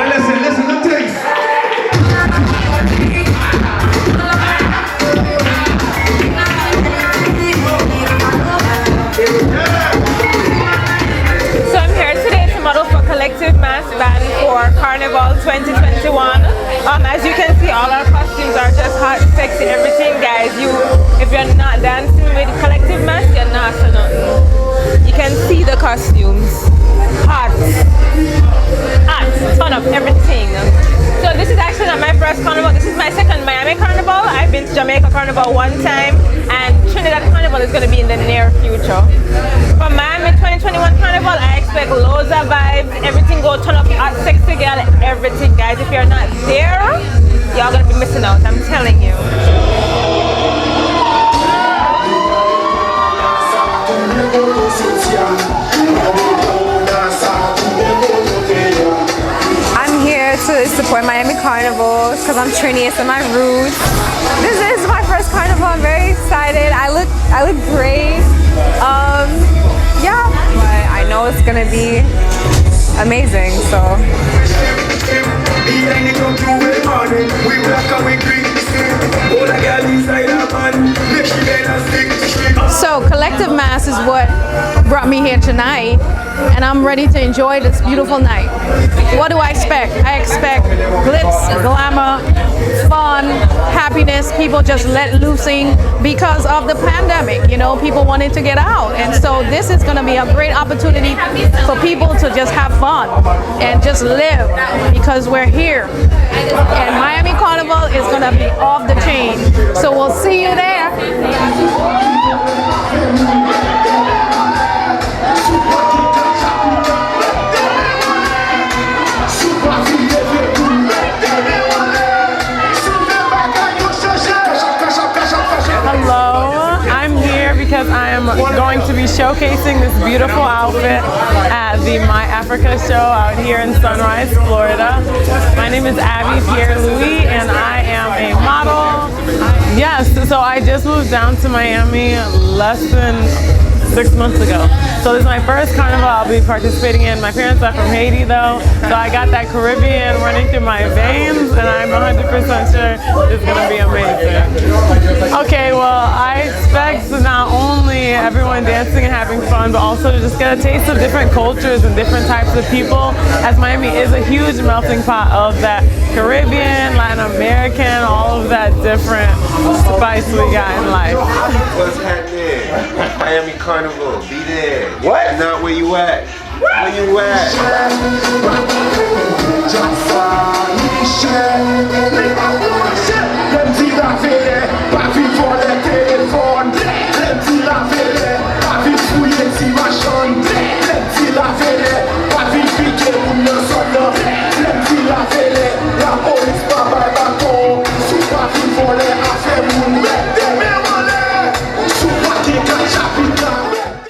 Listen, let me So I'm here today to model for Collective Mass Band for Carnival 2021. As you can see, all our costumes are just hot, sexy, everything, guys. If you're not dancing with Collective Mass, you're not so nothing. You can see the costumes. Hot, ton of everything. So this is actually not my first carnival. This is my second Miami Carnival. I've been to Jamaica Carnival one time, and Trinidad Carnival is going to be in the near future. For Miami 2021 Carnival, I expect loads of vibes. Everything go turn up, hot, sexy girl, everything, guys. If you're not there, y'all gonna be missing out. I'm telling you. I'm here to support Miami Carnivals because I'm Trini, it's my roots. This is my first carnival. I'm very excited. I look great. Yeah, but I know it's gonna be amazing. So. So Collective Mass is what brought me here tonight, and I'm ready to enjoy this beautiful night. What do I expect? I expect glitz, glamour, fun, happiness, people just let loosing because of the pandemic. You know, people wanted to get out, and so this is going to be a great opportunity for people to just have fun and just live because we're here. And Miami Carnival is going to be off the chain. So we'll see you there. Hello, I'm here because I am going to be showcasing this beautiful outfit at the My Africa show out here in Sunrise, Florida. My name is Abby Pierre-Louis and I am a model. Yes, so I just moved down to Miami less than 6 months ago. So this is my first carnival I'll be participating in. My parents are from Haiti though, so I got that Caribbean running through my veins and I'm 100% sure it's gonna be amazing. Okay, well I expect not only everyone dancing and having fun, but also to just get a taste of different cultures and different types of people, as Miami is a huge melting pot of that Caribbean, Latin American, all of that different spice we got in life. What's happening? Miami Carnival, be there. What? Not where you at. Where you at?